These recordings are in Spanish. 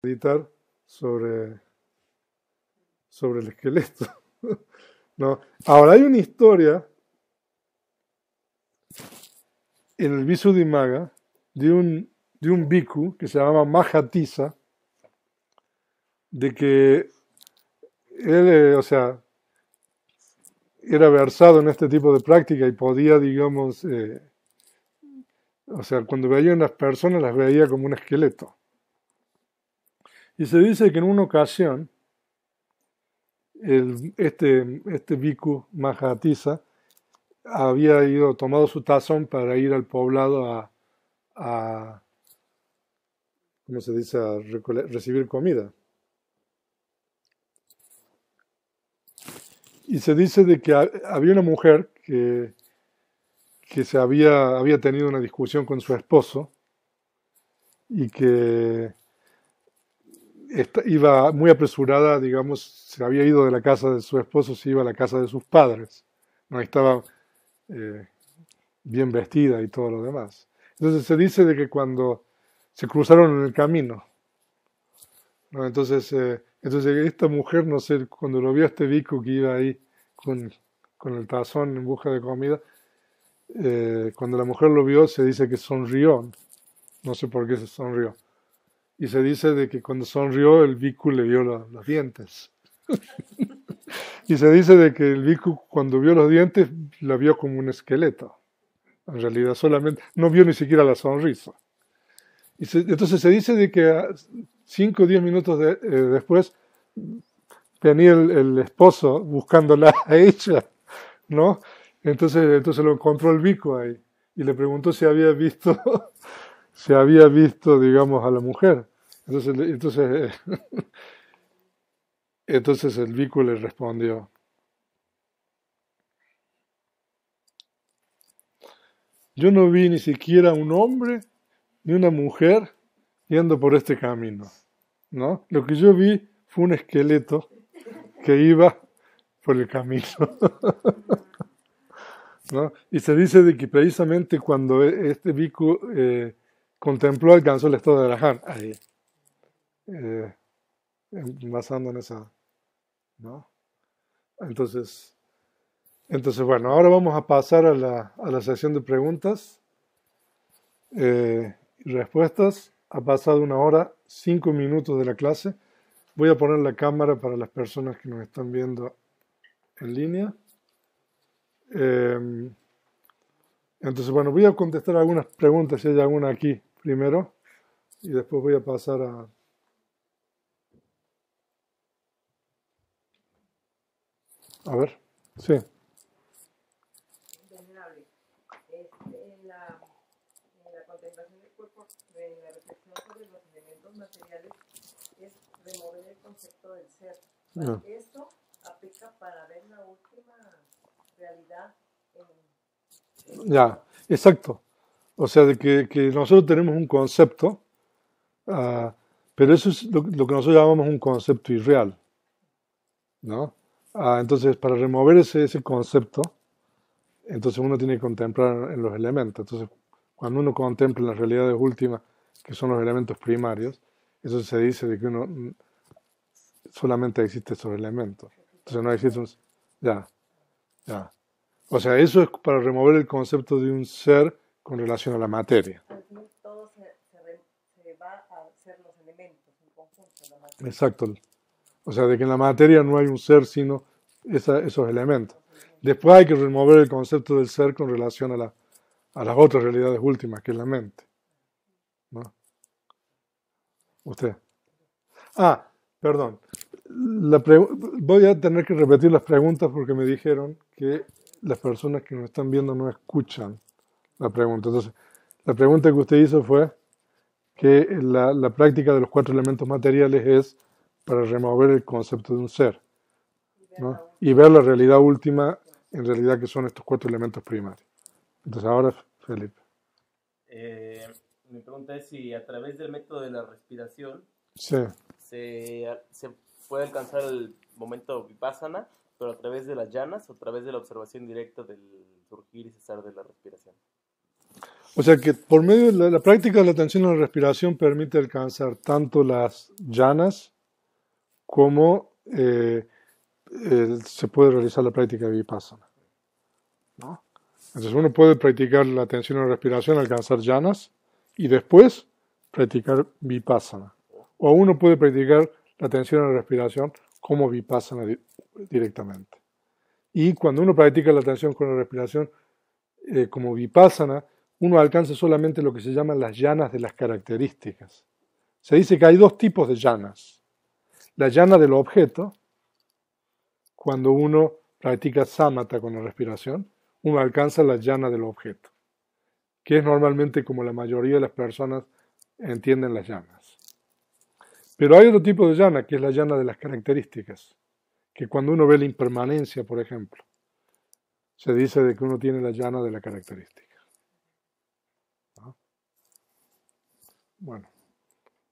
meditar sobre el esqueleto. ¿No? Ahora hay una historia en el Visuddhimagga de un bhikkhu que se llama Mahatisa, de que él, o sea, era versado en este tipo de práctica y podía, digamos, o sea, cuando veía a unas personas las veía como un esqueleto. Y se dice que en una ocasión, este bhikkhu Mahatisa había tomado su tazón para ir al poblado a ¿cómo se dice?, a recibir comida. Y se dice de que había una mujer que había tenido una discusión con su esposo y que iba muy apresurada, digamos, se había ido de la casa de su esposo, se iba a la casa de sus padres. No estaba eh, bien vestida y todo lo demás. Entonces se dice de que cuando se cruzaron en el camino, ¿no? Entonces esta mujer, no sé, cuando lo vio a este bico que iba ahí con el tazón en busca de comida, cuando la mujer lo vio, se dice que sonrió. No sé por qué se sonrió. Y se dice de que cuando sonrió, el biku le vio los dientes. Y se dice de que el biku, cuando vio los dientes, la vio como un esqueleto. En realidad, solamente, no vio ni siquiera la sonrisa. Entonces se dice de que 5 o 10 minutos después venía el esposo buscándola a ella, ¿no? Entonces lo encontró el bico ahí y le preguntó si había visto, si había visto, digamos, a la mujer. Entonces el bico le respondió: yo no vi ni siquiera un hombre ni una mujer yendo por este camino, ¿no? Lo que yo vi fue un esqueleto que iba por el camino, ¿no? Y se dice de que precisamente cuando este bhikkhu contempló, alcanzó el estado de Arahant, ahí, eh, basando en esa, ¿no? Entonces, bueno, ahora vamos a pasar a la sección de preguntas y respuestas. Ha pasado 1 hora, 5 minutos de la clase. Voy a poner la cámara para las personas que nos están viendo en línea. Eh, entonces, bueno, voy a contestar algunas preguntas, si hay alguna aquí primero, y después voy a pasar a ver. Sí, Venerable, en la contemplación del cuerpo, en la reflexión sobre los elementos materiales, es remover el concepto del ser. no, Esto aplica para ver la última realidad en ya, exacto. O sea, de que nosotros tenemos un concepto, pero eso es lo que nosotros llamamos un concepto irreal, ¿no? Entonces, para remover ese concepto, entonces uno tiene que contemplar en los elementos. Entonces, cuando uno contempla las realidades últimas, que son los elementos primarios, eso se dice de que uno solamente existe esos elementos. Entonces no existe un... Ya, ya. O sea, eso es para remover el concepto de un ser con relación a la materia. al fin todo se va a ser los elementos en conjunto, la materia. Exacto. O sea, de que en la materia no hay un ser sino esos elementos. Después hay que remover el concepto del ser con relación a las otras realidades últimas, que es la mente, ¿no? Usted. Perdón. Voy a tener que repetir las preguntas porque me dijeron que las personas que nos están viendo no escuchan la pregunta. Entonces, la pregunta que usted hizo fue que la práctica de los 4 elementos materiales es para remover el concepto de un ser, ¿no? Y ver la realidad última, en realidad que son estos 4 elementos primarios. Entonces ahora, Felipe. Mi pregunta es si a través del método de la respiración Sí. se puede alcanzar el momento vipassana, pero a través de las llanas o a través de la observación directa del surgir y cesar de la respiración. O sea que por medio de la práctica de la atención a la respiración permite alcanzar tanto las llanas como se puede realizar la práctica de vipassana, ¿no? Entonces uno puede practicar la atención a la respiración, alcanzar llanas y después practicar vipassana. O uno puede practicar la atención a la respiración como vipassana directamente. Y cuando uno practica la atención con la respiración como vipassana, uno alcanza solamente lo que se llaman las llanas de las características. Se dice que hay dos tipos de llanas. La llana del objeto, cuando uno practica samatha con la respiración, uno alcanza la llana del objeto, que es normalmente como la mayoría de las personas entienden las llanas. Pero hay otro tipo de llana, que es la llana de las características, que cuando uno ve la impermanencia, por ejemplo, se dice de que uno tiene la llana de la característica. ¿No? Bueno,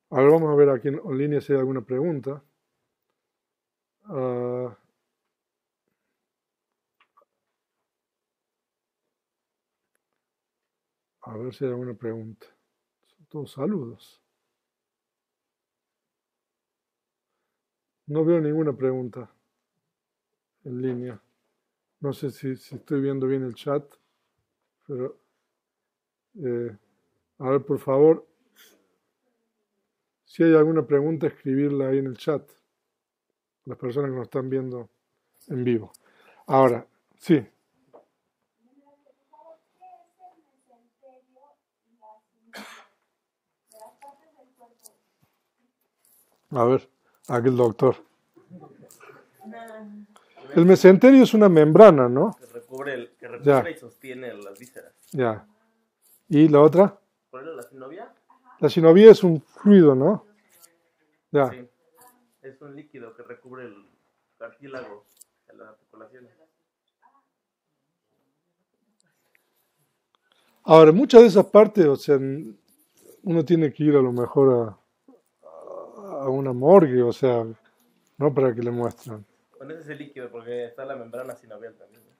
ahora vamos a ver aquí en línea si hay alguna pregunta. A ver si hay alguna pregunta. Son todos saludos. No veo ninguna pregunta en línea. No sé si estoy viendo bien el chat, pero a ver, por favor, si hay alguna pregunta, escribirla ahí en el chat. Las personas que nos están viendo en vivo. Ahora, sí. A ver, aquí el doctor. El mesenterio es una membrana, ¿no? Que recubre Ya. y sostiene las vísceras. Ya. ¿Y la otra? ¿Cuál era la sinovia? La sinovía es un fluido, ¿no? Ya. Sí. Es un líquido que recubre el cartílago de las articulaciones. Ahora, muchas de esas partes, o sea, uno tiene que ir a lo mejor a una morgue, o sea, ¿no? Para que le muestren. Con ese es el líquido, porque está la membrana sinovial también. ¿No?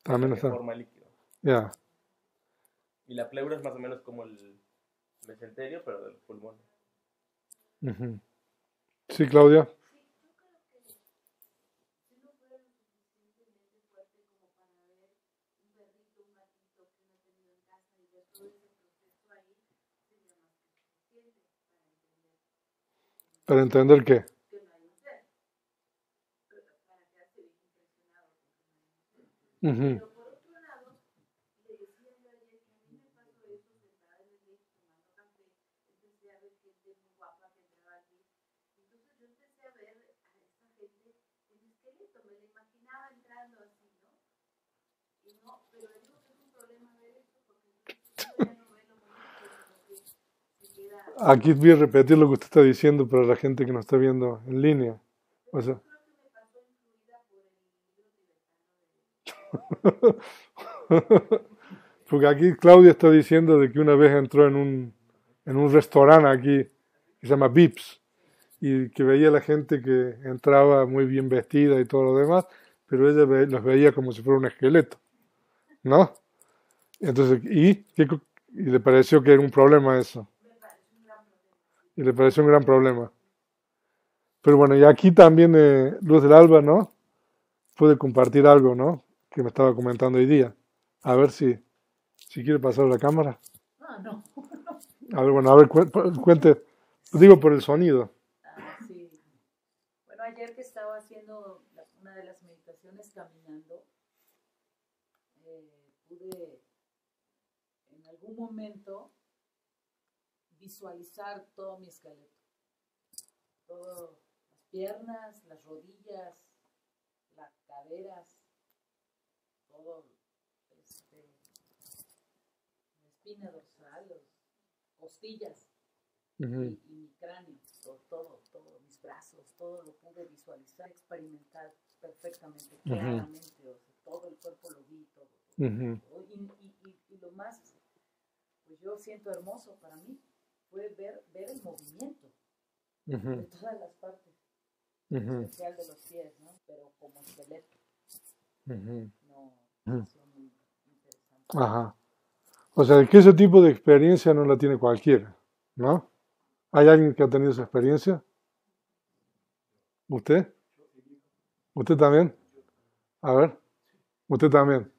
También Que está. forma el líquido. Ya. Y la pleura es más o menos como el mesenterio, pero del pulmón. Ujú. Sí, Claudia. Para entender qué. Ujú. Aquí voy a repetir lo que usted está diciendo para la gente que nos está viendo en línea. O sea, porque aquí Claudia está diciendo de que una vez entró en un restaurante aquí que se llama Vips y que veía a la gente que entraba muy bien vestida y todo lo demás, pero ella los veía como si fuera un esqueleto, ¿no? Entonces, y le pareció que era un problema eso. Y le pareció un gran problema. Pero bueno, y aquí también Luz del Alba, ¿no? Puede compartir algo, ¿no? Que me estaba comentando hoy día. A ver si quiere pasar la cámara. Ah, no. A ver, bueno, a ver, cuente. Digo por el sonido. Ah, sí. Bueno, ayer que estaba haciendo una de las meditaciones caminando, pude en algún momento visualizar todo mi esqueleto. Todas las piernas, las rodillas, las caderas, todo, la espina dorsal, las costillas Ujú, y mi cráneo, todo, mis brazos, todo lo pude visualizar, experimentar perfectamente, ujú, claramente, o sea, todo el cuerpo lo vi, todo. ujú, Y lo más, pues yo siento hermoso para mí, fue ver el movimiento ujú, de todas las partes, en ujú, especial de los pies, ¿no? Pero como esqueleto, ujú, no, ujú. ha sido muy interesante. Ajá. O sea, que ese tipo de experiencia no la tiene cualquiera, ¿no? ¿Hay alguien que ha tenido esa experiencia? ¿Usted? ¿Usted también? A ver, usted también.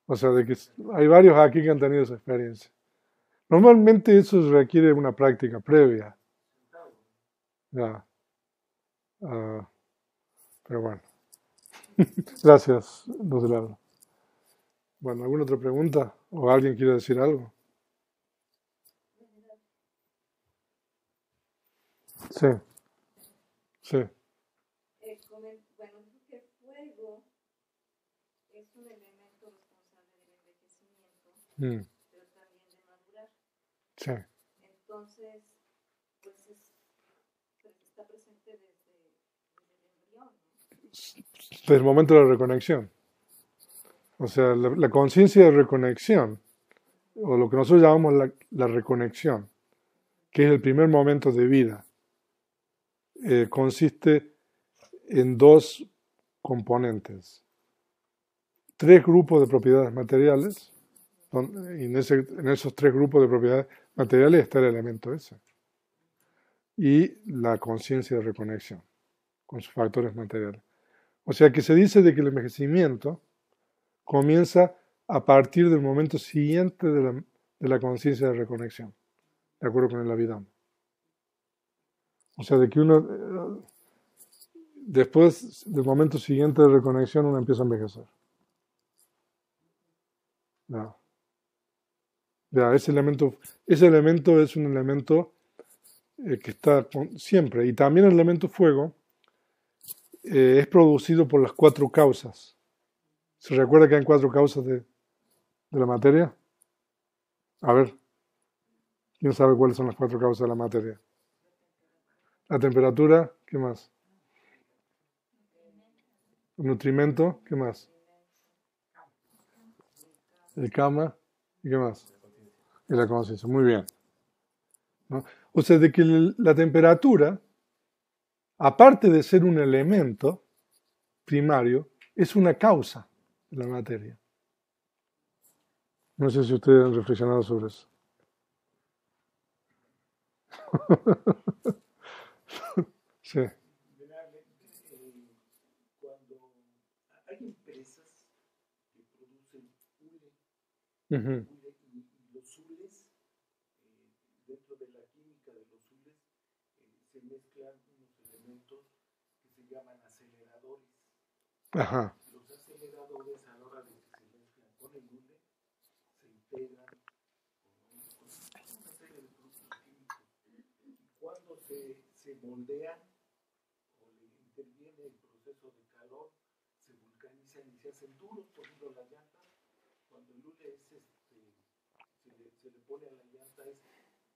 O sea, de que hay varios aquí que han tenido esa experiencia. Normalmente eso requiere una práctica previa. Ya, ah, pero bueno. Gracias, los del habla. Bueno, ¿alguna otra pregunta? ¿O alguien quiere decir algo? Sí, sí. Bueno, dijo que fuego es un elemento responsable del envejecimiento, Mm, pero también de madurar. sí. Entonces, pues está presente desde el embrión, ¿no? Desde el momento de la reconexión. O sea, la conciencia de reconexión, o lo que nosotros llamamos la reconexión, que es el primer momento de vida, consiste en dos componentes. Tres grupos de propiedades materiales, y en esos tres grupos de propiedades materiales está el elemento ese. Y la conciencia de reconexión, con sus factores materiales. O sea que se dice de que el envejecimiento comienza a partir del momento siguiente de la conciencia de reconexión, de acuerdo con el Abhidhamma. O sea, de que uno, después del momento siguiente de reconexión, uno empieza a envejecer. Ya, ya, ese elemento es un elemento que está siempre. Y también el elemento fuego es producido por las cuatro causas. ¿Se recuerda que hay cuatro causas de la materia? A ver, ¿quién sabe cuáles son las cuatro causas de la materia? La temperatura, ¿qué más? El nutrimento, ¿qué más? El kama, ¿y qué más? Y la conciencia, muy bien, ¿no? O sea, de que la temperatura, aparte de ser un elemento primario, es una causa de la materia. No sé si ustedes han reflexionado sobre eso. Sí. Cuando hay empresas que producen hule, Ujú. y los hules, dentro de la química de los hules, se mezclan unos elementos que se llaman aceleradores. Ajá. Los aceleradores, a la hora de que se mezclan con el hule, se integran con una serie de productos químicos. Y cuando se moldean o le interviene el proceso de calor, se vulcanizan y se hacen duros. Por ejemplo, las llantas, cuando el hule es se le pone a la llanta, es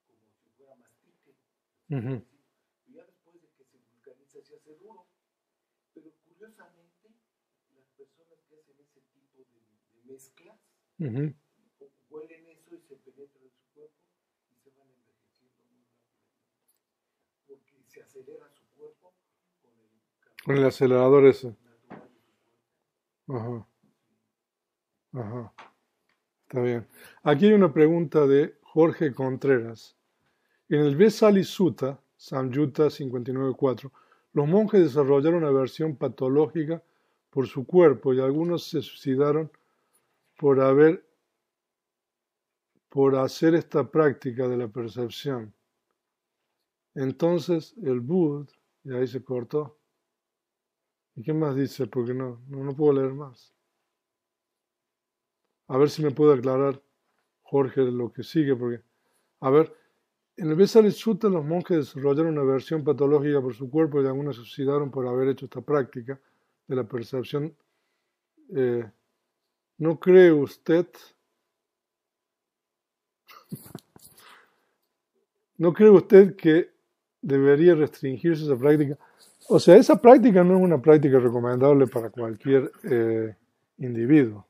como si fuera mastique. Ujú. Y ya después de que se vulcaniza se hace duro. Pero curiosamente, las personas que hacen ese tipo de mezclas Ujú. huelen eso y se penetra en su cuerpo y se van envejeciendo muy rápidamente. Porque se acelera su cuerpo con el Con el calor acelerador ese. natural de su cuerpo. Ajá. Ajá. Está bien. Aquí hay una pregunta de Jorge Contreras. En el Vesali Sutta, Samyutta 59.4, los monjes desarrollaron una versión patológica por su cuerpo y algunos se suicidaron por hacer esta práctica de la percepción. Entonces el Buda, y ahí se cortó. ¿Y qué más dice? Porque no puedo leer más. A ver si me puede aclarar, Jorge, lo que sigue, porque, a ver, en el Vesali Sutta los monjes desarrollaron una versión patológica por su cuerpo y algunos se suicidaron por haber hecho esta práctica de la percepción. ¿No cree usted? ¿No cree usted que debería restringirse esa práctica? O sea, esa práctica no es una práctica recomendable para cualquier individuo,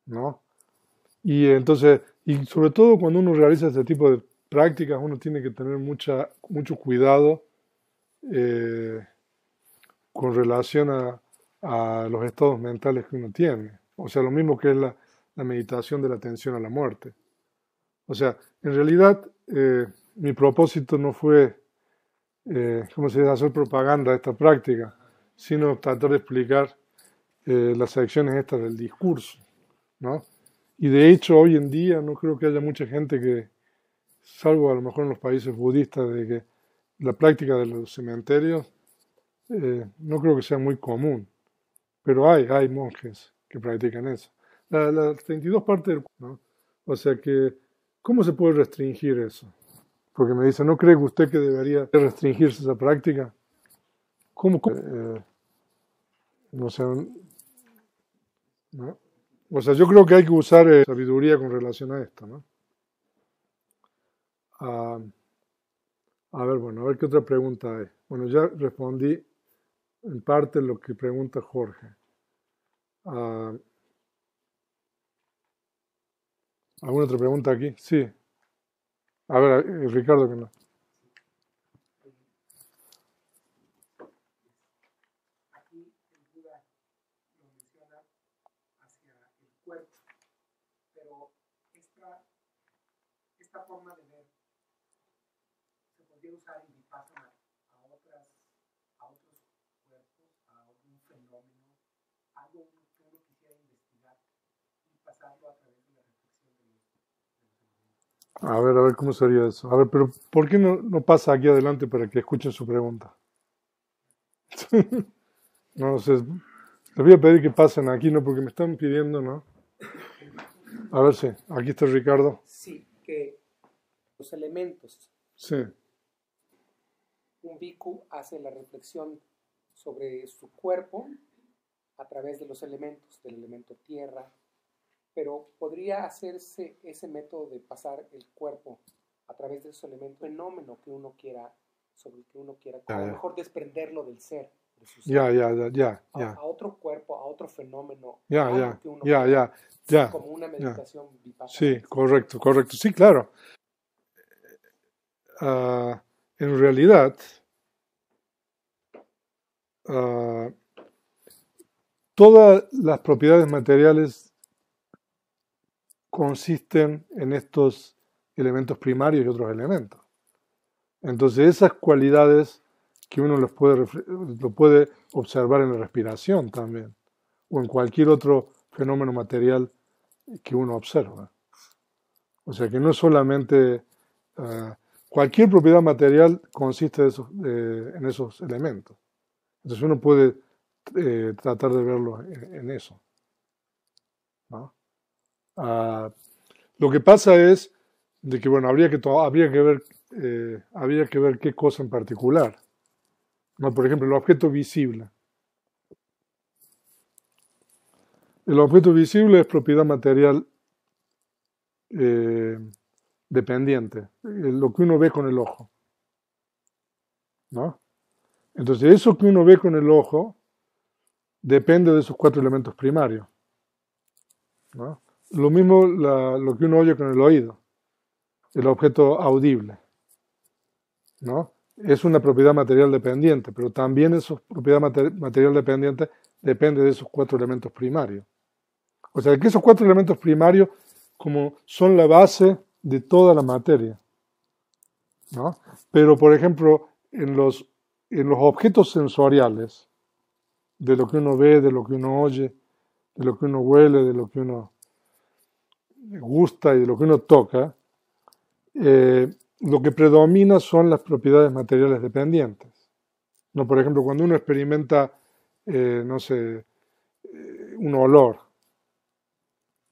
¿no? Y entonces, y sobre todo cuando uno realiza este tipo de prácticas, uno tiene que tener mucho cuidado con relación a los estados mentales que uno tiene. O sea, lo mismo que es la meditación de la atención a la muerte. O sea, en realidad mi propósito no fue, ¿cómo se dice?, hacer propaganda de esta práctica, sino tratar de explicar las secciones estas del discurso, ¿no? Y de hecho hoy en día no creo que haya mucha gente que, salvo a lo mejor en los países budistas, de que la práctica de los cementerios no creo que sea muy común, pero hay monjes que practican eso. Las 32 partes del cuerpo, ¿no? O sea que, ¿cómo se puede restringir eso? Porque me dice, ¿no cree usted que debería restringirse esa práctica? ¿Cómo? No sé, ¿no? O sea, yo creo que hay que usar sabiduría con relación a esto, ¿no? A ver, bueno, a ver qué otra pregunta hay. Bueno, ya respondí en parte lo que pregunta Jorge. ¿Alguna otra pregunta aquí? Sí. A ver, Ricardo, que no. Aquí el Buda lo menciona hacia el cuerpo, pero esta forma de ver se podría usar en Vipassana a otros cuerpos, a algún fenómeno, algo que uno quisiera investigar y pasarlo a través de la reflexión de los elementos. A ver cómo sería eso. A ver, pero ¿por qué no pasa aquí adelante para que escuchen su pregunta? No sé, les voy a pedir que pasen aquí, ¿no? Porque me están pidiendo, ¿no? A ver si, aquí está Ricardo. Sí, que los elementos. Sí. Un bhikkhu hace la reflexión sobre su cuerpo a través de los elementos, del elemento tierra, pero podría hacerse ese método de pasar el cuerpo a través de esos elementos, fenómeno que uno quiera, sobre el que uno quiera, a lo mejor desprenderlo del ser, de su ser, Ya. a otro cuerpo, a otro fenómeno, Ya, algo que uno ya. como una meditación vipassana. Sí, correcto. Sí, claro. En realidad, todas las propiedades materiales consisten en estos elementos primarios y otros elementos. Entonces, esas cualidades que uno lo puede observar en la respiración también, o en cualquier otro fenómeno material que uno observa. O sea que no solamente cualquier propiedad material consiste en esos elementos. Entonces uno puede tratar de verlo en eso, ¿no? Lo que pasa es de que, bueno, habría que ver qué cosa en particular, ¿no? Por ejemplo, el objeto visible. El objeto visible es propiedad material dependiente, lo que uno ve con el ojo, ¿no? Entonces, eso que uno ve con el ojo depende de esos 4 elementos primarios, ¿no? Lo mismo lo que uno oye con el oído, el objeto audible, ¿no? Es una propiedad material dependiente, pero también esa propiedad material dependiente depende de esos 4 elementos primarios. O sea, que esos 4 elementos primarios como son la base de toda la materia, ¿no? Pero, por ejemplo, en los objetos sensoriales, de lo que uno ve, de lo que uno oye, de lo que uno huele, de lo que uno gusta y de lo que uno toca, lo que predomina son las propiedades materiales dependientes, ¿no? Por ejemplo, cuando uno experimenta, no sé, un olor,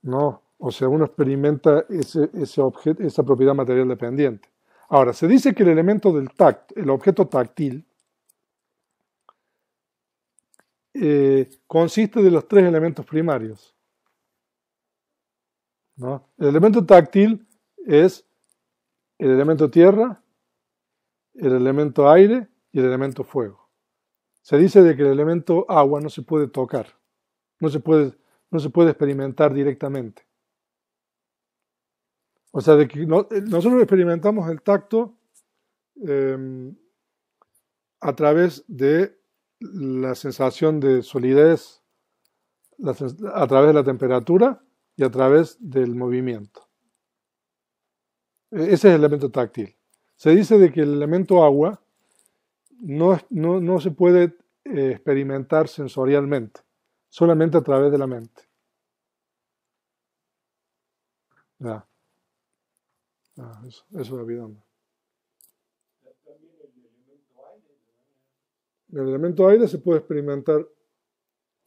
¿no? O sea, uno experimenta esa propiedad material dependiente. Ahora, se dice que el elemento del tacto, el objeto táctil, consiste de los 3 elementos primarios, ¿no? El elemento táctil es el elemento tierra, el elemento aire y el elemento fuego. Se dice de que el elemento agua no se puede tocar, no se puede experimentar directamente. O sea, de que nosotros experimentamos el tacto a través de la sensación de solidez, a través de la temperatura y a través del movimiento. Ese es el elemento táctil. Se dice de que el elemento agua no se puede experimentar sensorialmente, solamente a través de la mente. Ya. Eso es Abhidhamma. El elemento aire se puede experimentar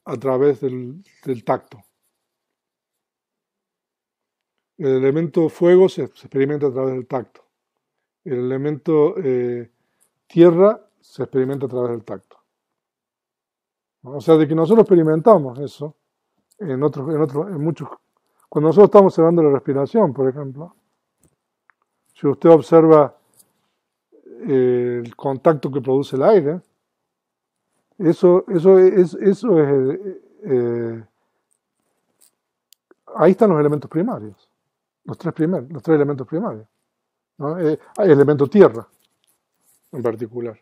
a través del tacto. El elemento fuego se experimenta a través del tacto. El elemento tierra se experimenta a través del tacto. ¿No? O sea, de que nosotros experimentamos eso en muchos. Cuando nosotros estamos observando la respiración, por ejemplo, si usted observa el contacto que produce el aire, eso es ahí están los elementos primarios, los tres elementos primarios, ¿no? Hay elemento tierra en particular.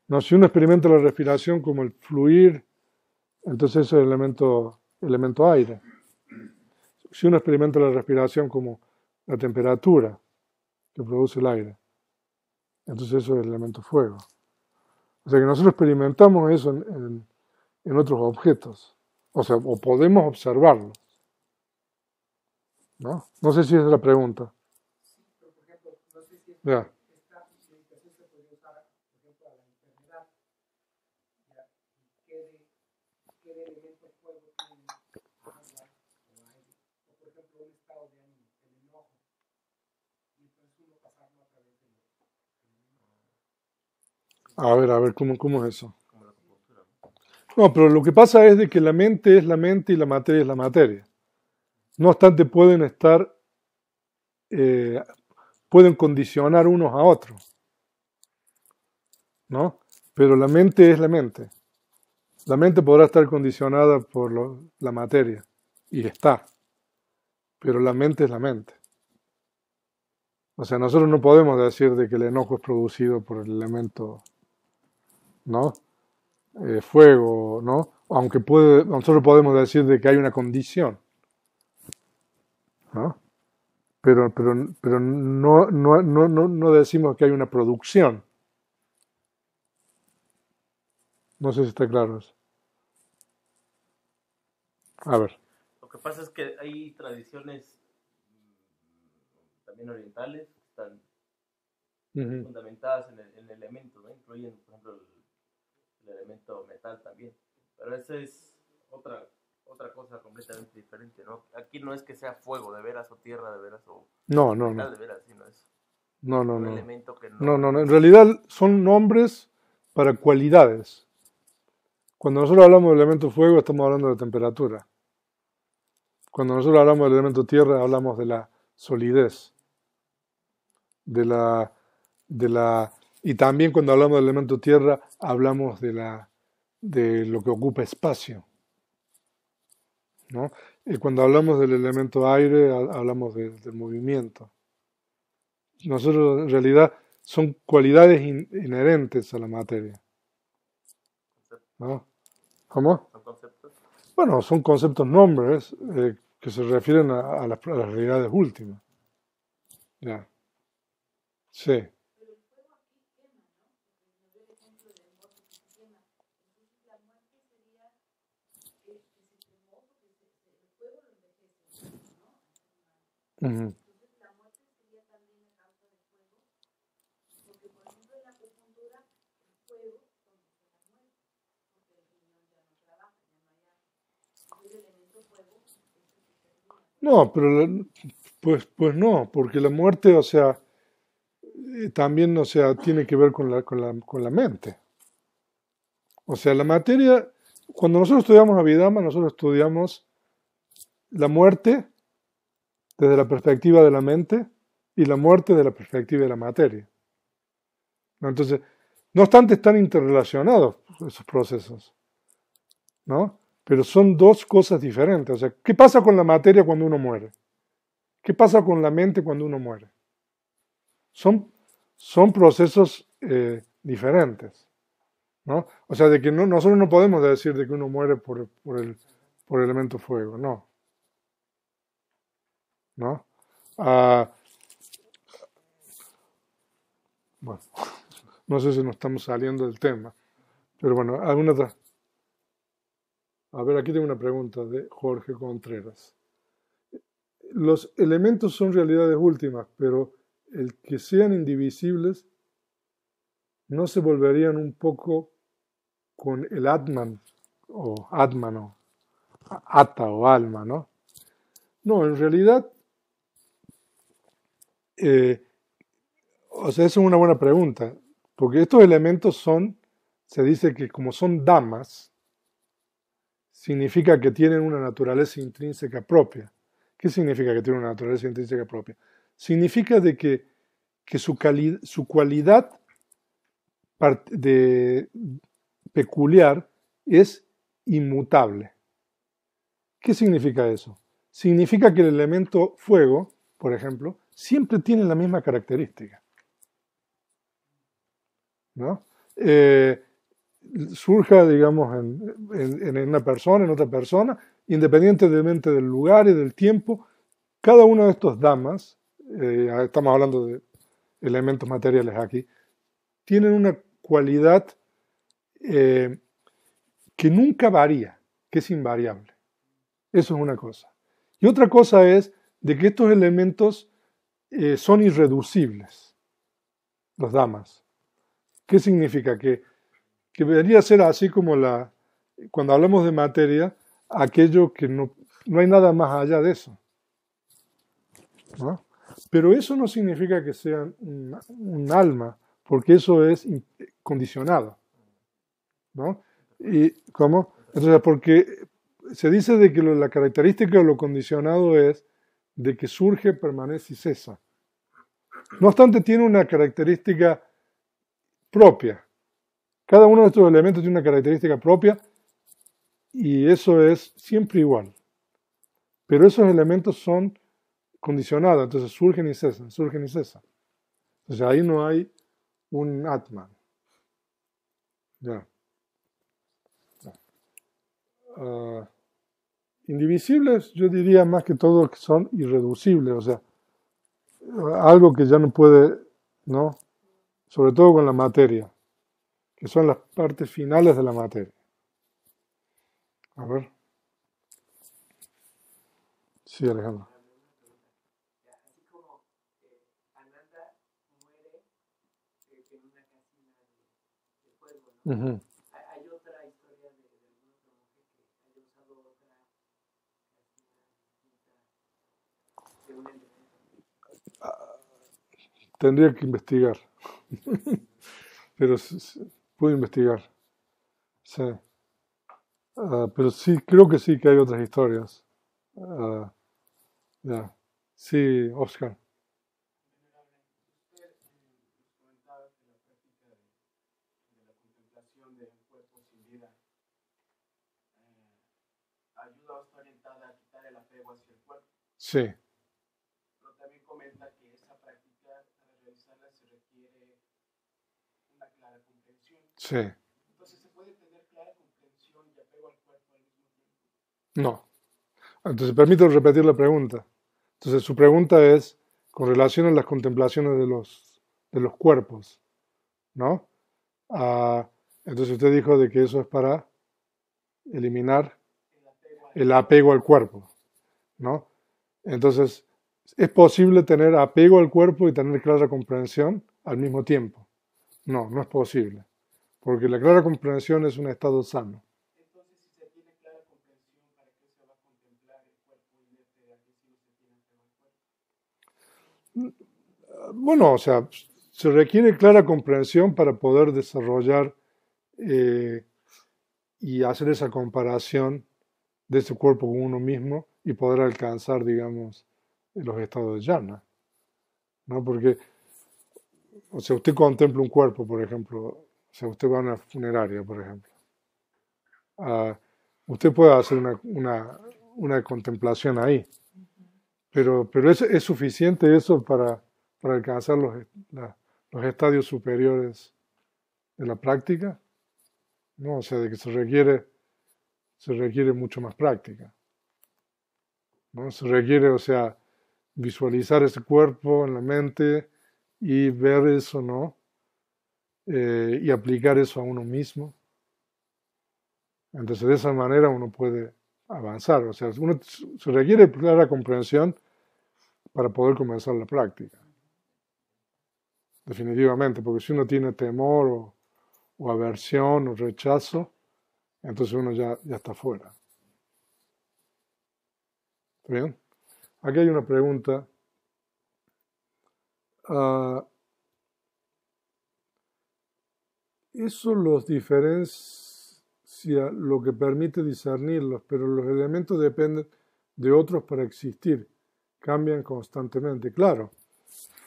¿No? Si uno experimenta la respiración como el fluir, entonces eso es el elemento aire. Si uno experimenta la respiración como la temperatura que produce el aire, entonces eso es el elemento fuego. O sea que nosotros experimentamos eso en otros objetos, o sea, o podemos observarlos. No sé si esa es la pregunta. Sí, pero por ejemplo, no sé si Ya. esta meditación se podría usar, por ejemplo, a la enfermedad. ¿Ya? ¿Qué de elemento fuego tiene agua o aire? O por ejemplo, un estado de ánimo, el enojo. Y entonces uno pasarlo a través del enojo. A ver, ¿cómo es eso? No, pero lo que pasa es de que la mente es la mente y la materia es la materia. No obstante, pueden condicionar unos a otros, ¿no? Pero la mente es la mente. La mente podrá estar condicionada por la materia, y está, pero la mente es la mente. O sea, nosotros no podemos decir de que el enojo es producido por el elemento, ¿no? Fuego, ¿no? Aunque nosotros podemos decir de que hay una condición, ¿no? Pero no decimos que hay una producción. No sé si está claro eso. A ver. Lo que pasa es que hay tradiciones también orientales que están fundamentadas en el elemento, ¿no? Incluyen, por ejemplo, el elemento metal también. Pero esa es otra cosa completamente diferente, ¿no? Aquí no es que sea fuego de veras o tierra de veras o metal de veras, sino es un elemento que no. En realidad son nombres para cualidades. Cuando nosotros hablamos del elemento fuego, estamos hablando de temperatura. Cuando nosotros hablamos del elemento tierra, hablamos de la solidez. Y también cuando hablamos del elemento tierra, hablamos de lo que ocupa espacio, ¿no? Y cuando hablamos del elemento aire, hablamos del movimiento. Nosotros, en realidad, son cualidades inherentes a la materia, ¿no? ¿Cómo? ¿Son conceptos? Bueno, son conceptos, nombres que se refieren a las realidades últimas. Ya. Sí. Uh-huh. No, pero pues no, porque la muerte, o sea, también, o sea, tiene que ver con la mente. O sea, la materia, cuando nosotros estudiamos Abhidhamma, nosotros estudiamos la muerte desde la perspectiva de la mente y la muerte desde la perspectiva de la materia. Entonces, no obstante, están interrelacionados esos procesos, ¿no? Pero son dos cosas diferentes. O sea, ¿qué pasa con la materia cuando uno muere? ¿Qué pasa con la mente cuando uno muere? Son procesos diferentes, ¿no? O sea, de que nosotros no podemos decir de que uno muere por el elemento fuego, no. ¿no? Ah, bueno, no sé si nos estamos saliendo del tema, pero bueno, alguna otra. A ver, aquí tengo una pregunta de Jorge Contreras. Los elementos son realidades últimas, pero el que sean indivisibles no se volverían un poco con el Atman o Atman o Ata o alma, ¿no? No, en realidad, eh, o sea, esa es una buena pregunta, porque estos elementos son, se dice que como son damas, significa que tienen una naturaleza intrínseca propia. ¿Qué significa que tienen una naturaleza intrínseca propia? Significa de que su cualidad peculiar es inmutable. ¿Qué significa eso? Significa que el elemento fuego, por ejemplo, siempre tiene la misma característica, ¿no? Surja, digamos, en una persona, en otra persona, independientemente del lugar y del tiempo, cada una de estos damas, estamos hablando de elementos materiales aquí, tienen una cualidad que nunca varía, que es invariable. Eso es una cosa. Y otra cosa es de que estos elementos son irreducibles, las damas. ¿Qué significa? Que debería ser así como cuando hablamos de materia, aquello que no hay nada más allá de eso, ¿no? Pero eso no significa que sean un alma, porque eso es condicionado, ¿no? ¿Y cómo? Entonces, porque se dice de que la característica de lo condicionado es de que surge, permanece y cesa. No obstante, tiene una característica propia. Cada uno de estos elementos tiene una característica propia y eso es siempre igual. Pero esos elementos son condicionados, entonces surgen y cesan, surgen y cesan. Entonces ahí no hay un Atman. Ya. Indivisibles, yo diría más que todo que son irreducibles, o sea, algo que ya no puede, ¿no? Sobre todo con la materia, que son las partes finales de la materia. A ver. Sí, Alejandro. Así como Ananda muere en una casina de fuego, ¿no? Uh-huh. Hay otra historia de algún otro monje que haya usado otra casina de un elemento. Tendría que investigar, pero puedo investigar. Sí. Pero sí, creo que sí que hay otras historias. Ya. Sí, Oscar. Usted nos comentaba que la práctica de la contemplación del cuerpo sin vida ayuda a estar orientada a quitar el apego hacia el cuerpo. Sí, Pero también comenta que esa práctica, para realizarla, se requiere una clara comprensión. sí. Entonces, ¿se puede tener clara comprensión y apego al cuerpo al mismo tiempo? No. Entonces, permítame repetir la pregunta. Entonces, su pregunta es con relación a las contemplaciones de los cuerpos, ¿no? Entonces, usted dijo de que eso es para eliminar el apego al cuerpo, ¿no? Entonces, ¿es posible tener apego al cuerpo y tener clara comprensión al mismo tiempo? No, no es posible, porque la clara comprensión es un estado sano. Entonces, si se tiene clara comprensión, ¿para qué se va a contemplar el cuerpo inerte a que si no se tiene apego al cuerpo? Bueno, o sea, se requiere clara comprensión para poder desarrollar y hacer esa comparación de ese cuerpo con uno mismo y poder alcanzar, digamos, los estados de jhana, ¿no? Porque, o sea, usted contempla un cuerpo, por ejemplo, o sea, usted va a una funeraria, por ejemplo, usted puede hacer una contemplación ahí, pero ¿es suficiente eso para alcanzar los estadios superiores de la práctica? No, o sea, de que se requiere mucho más práctica, ¿no? Se requiere, o sea, visualizar ese cuerpo en la mente y ver eso, ¿no? Y aplicar eso a uno mismo. Entonces, de esa manera uno puede avanzar. O sea, se requiere clara comprensión para poder comenzar la práctica. Definitivamente, porque si uno tiene temor o aversión o rechazo, entonces uno ya está fuera. ¿Está bien? Aquí hay una pregunta. Eso los diferencia, lo que permite discernirlos, pero los elementos dependen de otros para existir, cambian constantemente. Claro,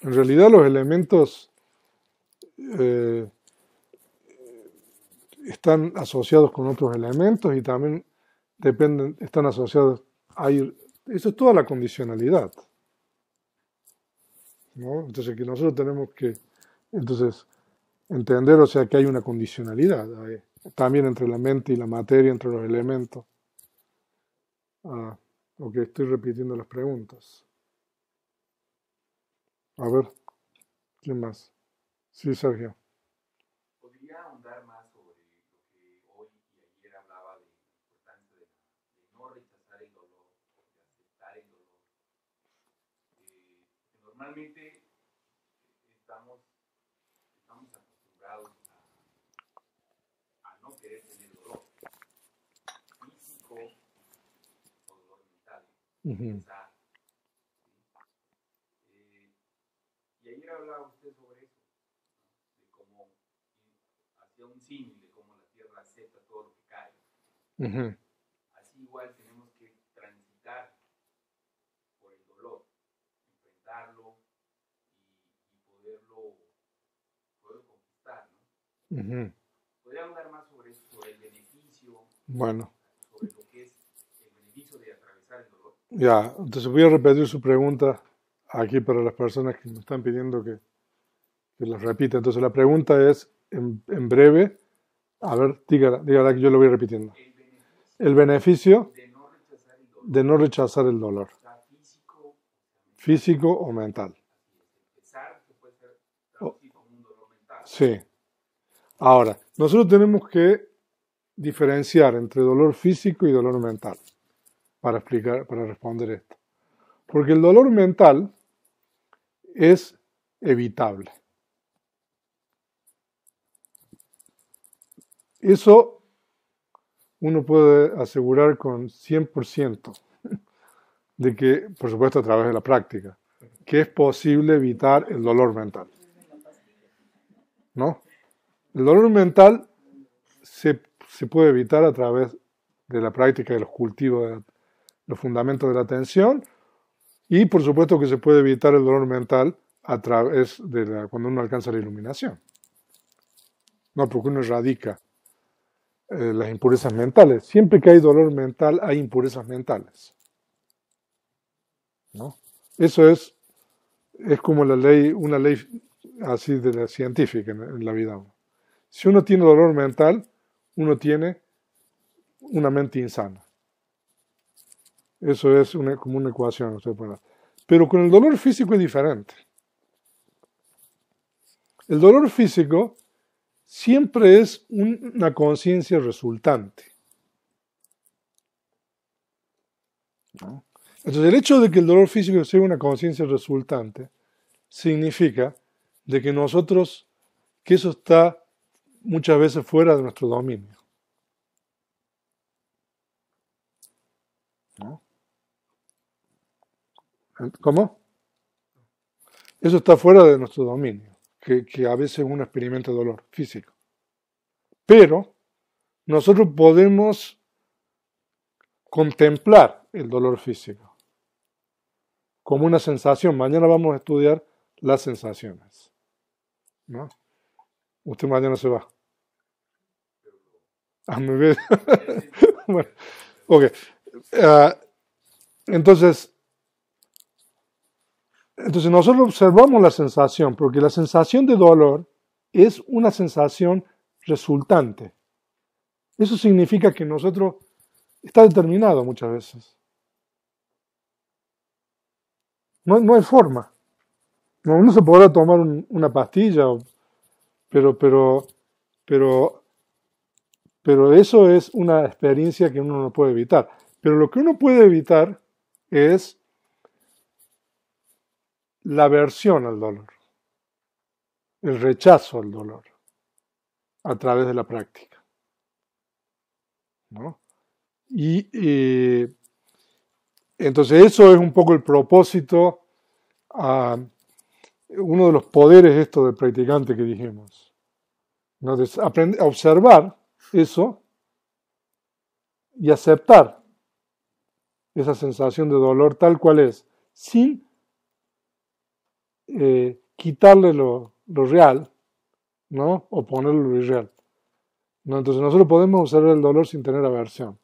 en realidad los elementos están asociados con otros elementos y también están asociados, eso es toda la condicionalidad, ¿no? Entonces que nosotros tenemos que entender, o sea, que hay una condicionalidad también entre la mente y la materia, entre los elementos. Ok, estoy repitiendo las preguntas. A ver, ¿quién más? Sí, Sergio. ¿Podría ahondar más sobre lo que hoy y ayer hablaba de la importancia de no rechazar el dolor, de aceptar el dolor? Normalmente estamos acostumbrados a no querer tener dolor físico o dolor mental. Pensar, y ayer hablaba usted sobre eso, de cómo hacía un símil de cómo la tierra acepta todo lo que cae. Así igual tenemos que transitar por el dolor, enfrentarlo y poderlo conquistar, ¿no? ¿Podría hablar más sobre eso, sobre el beneficio? Bueno. Sobre lo que es el beneficio de atravesar el dolor. Ya, entonces voy a repetir su pregunta aquí para las personas que me están pidiendo que las repita. Entonces la pregunta es, en breve, a ver, dígala que yo lo voy repitiendo. El beneficio de no rechazar el dolor. Físico o mental. Sí. Ahora, nosotros tenemos que diferenciar entre dolor físico y dolor mental para responder esto. Porque el dolor mental es evitable. Eso uno puede asegurar con 100% de que, por supuesto a través de la práctica, que es posible evitar el dolor mental. ¿No? El dolor mental se puede evitar a través de la práctica de los cultivos, de los fundamentos de la atención, y por supuesto que se puede evitar el dolor mental a través de cuando uno alcanza la iluminación. No, porque uno erradica las impurezas mentales. Siempre que hay dolor mental, hay impurezas mentales. ¿No? Eso es como una ley así de la científica en la vida. Si uno tiene dolor mental, uno tiene una mente insana. Eso es como una ecuación. Pero con el dolor físico es diferente. El dolor físico siempre es una conciencia resultante. ¿No? Entonces, el hecho de que el dolor físico sea una conciencia resultante significa de que que eso está muchas veces fuera de nuestro dominio. ¿No? ¿Cómo? Eso está fuera de nuestro dominio, que a veces uno experimenta dolor físico. Pero nosotros podemos contemplar el dolor físico como una sensación. Mañana vamos a estudiar las sensaciones. ¿No? Usted mañana se va. Muy bien. Bueno, ok. Entonces nosotros observamos la sensación, porque la sensación de dolor es una sensación resultante. Eso significa que está determinado muchas veces. No hay forma. No, uno se podrá tomar una pastilla, pero, pero, pero, pero eso es una experiencia que uno no puede evitar. Pero lo que uno puede evitar es la aversión al dolor, el rechazo al dolor a través de la práctica, ¿no? Y entonces eso es un poco el propósito, uno de los poderes esto del practicante que dijimos, ¿no? De aprender a observar eso y aceptar esa sensación de dolor tal cual es, sin quitarle lo real, ¿no? O ponerle lo irreal, ¿no? Entonces nosotros podemos observar el dolor sin tener aversión.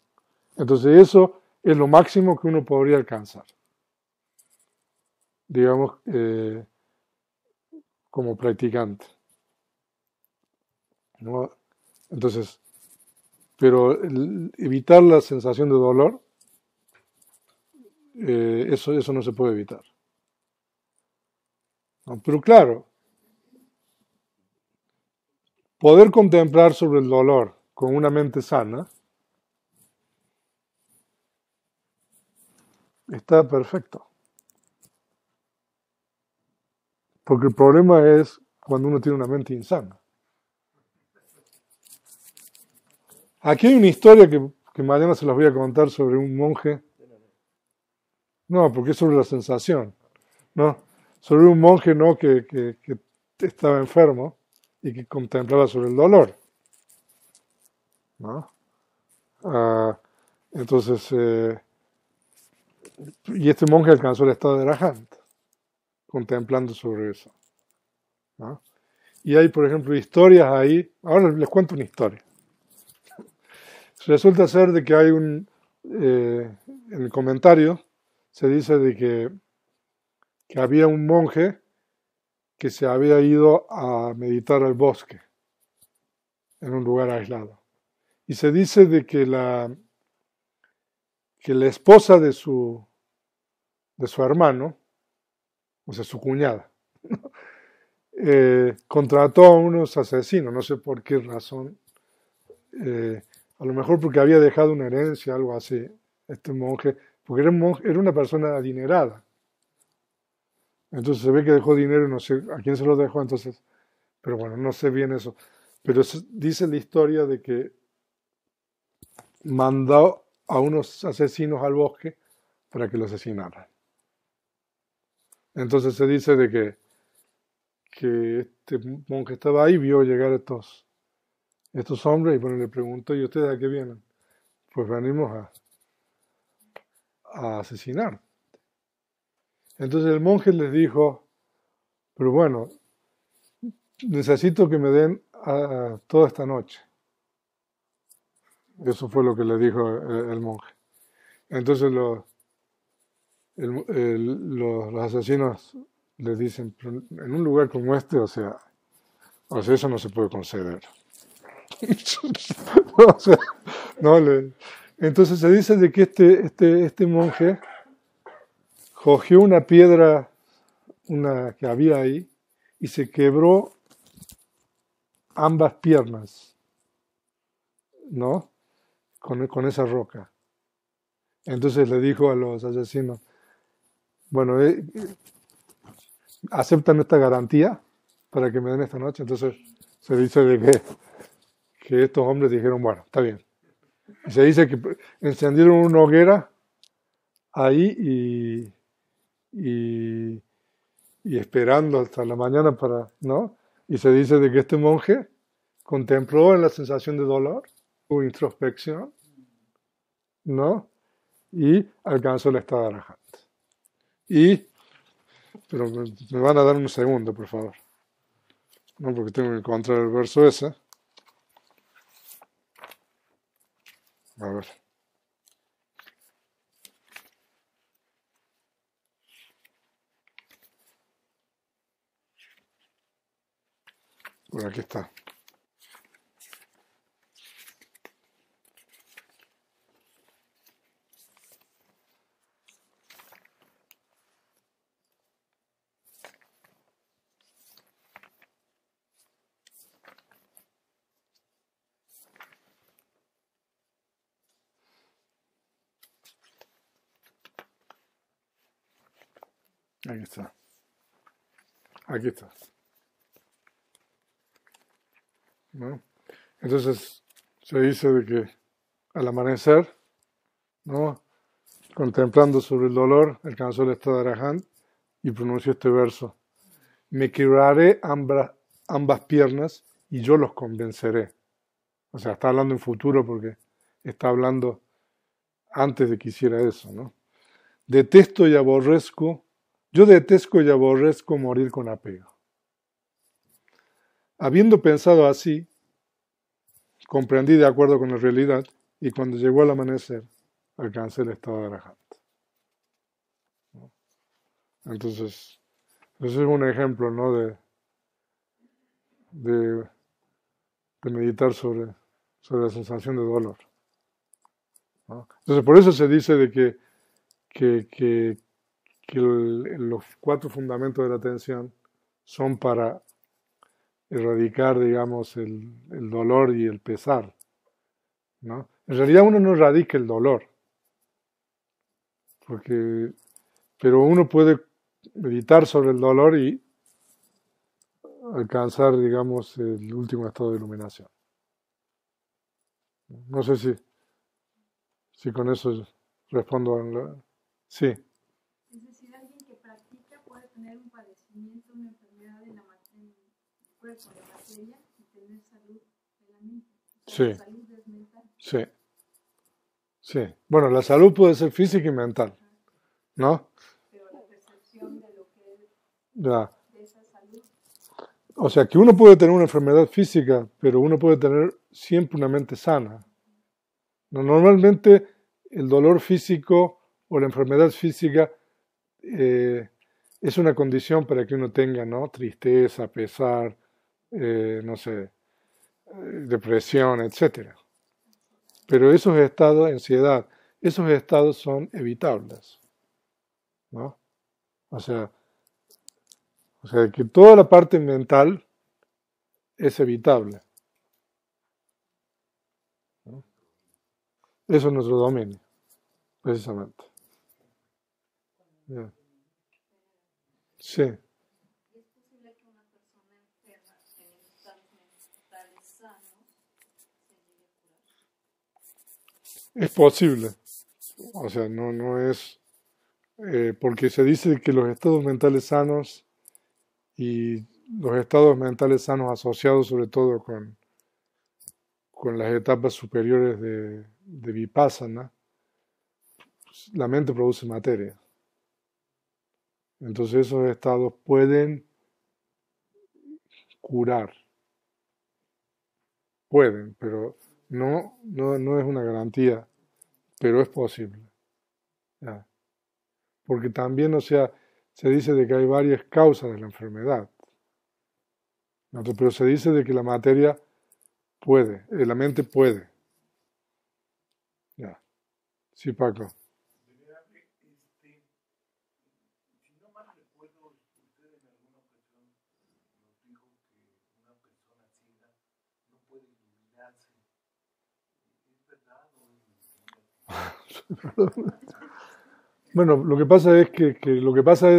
Entonces eso es lo máximo que uno podría alcanzar, digamos, como practicante, ¿no? Entonces, pero evitar la sensación de dolor, eso no se puede evitar, ¿no? Pero claro, poder contemplar sobre el dolor con una mente sana está perfecto. Porque el problema es cuando uno tiene una mente insana. Aquí hay una historia que mañana se las voy a contar sobre un monje. No, porque es sobre la sensación, ¿no? Sobre un monje, ¿no? Que estaba enfermo y que contemplaba sobre el dolor, ¿no? Ah, entonces, y este monje alcanzó el estado de Arahant, contemplando sobre eso, ¿no? Y hay, por ejemplo, historias ahí. Ahora les cuento una historia. Resulta ser de que hay en el comentario se dice de que había un monje que se había ido a meditar al bosque en un lugar aislado. Y se dice de que la esposa de su hermano, o sea, su cuñada, contrató a unos asesinos, no sé por qué razón, a lo mejor porque había dejado una herencia, algo así, este monje, porque era una persona adinerada. Entonces se ve que dejó dinero y no sé a quién se lo dejó, entonces, pero bueno, no sé bien eso. Pero dice la historia de que mandó a unos asesinos al bosque para que lo asesinaran. Entonces se dice de que este monje estaba ahí, vio llegar estos hombres y bueno, le preguntó, ¿y ustedes a qué vienen? Pues venimos a asesinar. Entonces el monje les dijo, pero bueno, necesito que me den toda esta noche. Eso fue lo que le dijo el monje. Entonces los asesinos les dicen, en un lugar como este, o sea, eso no se puede conceder. O sea, no, entonces se dice de que este monje cogió una piedra que había ahí y se quebró ambas piernas, ¿no? Con esa roca. Entonces le dijo a los asesinos, bueno, ¿aceptan esta garantía para que me den esta noche? Entonces se dice de que estos hombres dijeron, bueno, está bien. Y se dice que encendieron una hoguera ahí y esperando hasta la mañana ¿no? Y se dice de que este monje contempló en la sensación de dolor, su introspección, ¿no? Y alcanzó el estado de Arahant. Pero me van a dar un segundo, por favor. No, porque tengo que encontrar el verso ese. A ver. Por aquí está. Aquí está. Aquí está. ¿No? Entonces se dice de que al amanecer, ¿no? Contemplando sobre el dolor, alcanzó el estado de Arahant y pronunció este verso: me quebraré ambas piernas y yo los convenceré. O sea, está hablando en futuro porque está hablando antes de que hiciera eso, ¿no? Yo detesto y aborrezco morir con apego. Habiendo pensado así, comprendí de acuerdo con la realidad y cuando llegó el amanecer, alcancé el estado de Arahant. ¿No? Entonces, ese es un ejemplo, ¿no? de meditar sobre la sensación de dolor, ¿no? Entonces, por eso se dice de que los 4 fundamentos de la atención son para erradicar, digamos, el dolor y el pesar, ¿no? En realidad uno no erradica el dolor, pero uno puede meditar sobre el dolor y alcanzar, digamos, el último estado de iluminación. No sé si con eso respondo a la... Sí. Es decir, alguien que practica puede tener un padecimiento, una enfermedad en el cuerpo, de materia, y tener salud de la mente. O sea, Sí. la salud es mental. Sí. Sí. Bueno, la salud puede ser física y mental, ¿no? Pero la percepción de lo que es Ya. de esa salud. O sea, que uno puede tener una enfermedad física, pero uno puede tener siempre una mente sana. No, normalmente el dolor físico o la enfermedad física es una condición para que uno tenga, ¿no? Tristeza, pesar, no sé, depresión, etcétera. Pero esos estados, ansiedad, esos estados son evitables, ¿no? O sea que toda la parte mental es evitable, ¿no? Eso es nuestro dominio, precisamente. Yeah. Sí. ¿Y es posible que una persona enferma en estados mentales sanos se llegue a curar? Es posible. O sea, no es... porque se dice que los estados mentales sanos y los estados mentales sanos asociados sobre todo con las etapas superiores de Vipassana, la mente produce materia. Entonces esos estados pueden curar. Pueden, pero no es una garantía, pero es posible. ¿Ya? Porque también, o sea, se dice de que hay varias causas de la enfermedad, ¿no? Pero se dice de que la materia puede, la mente puede. Ya. Sí, Paco. Venerable, si no mal recuerdo, usted en alguna ocasión nos dijo que una persona ciega no puede iluminarse. ¿Es verdad o es mentira? Bueno, lo que pasa es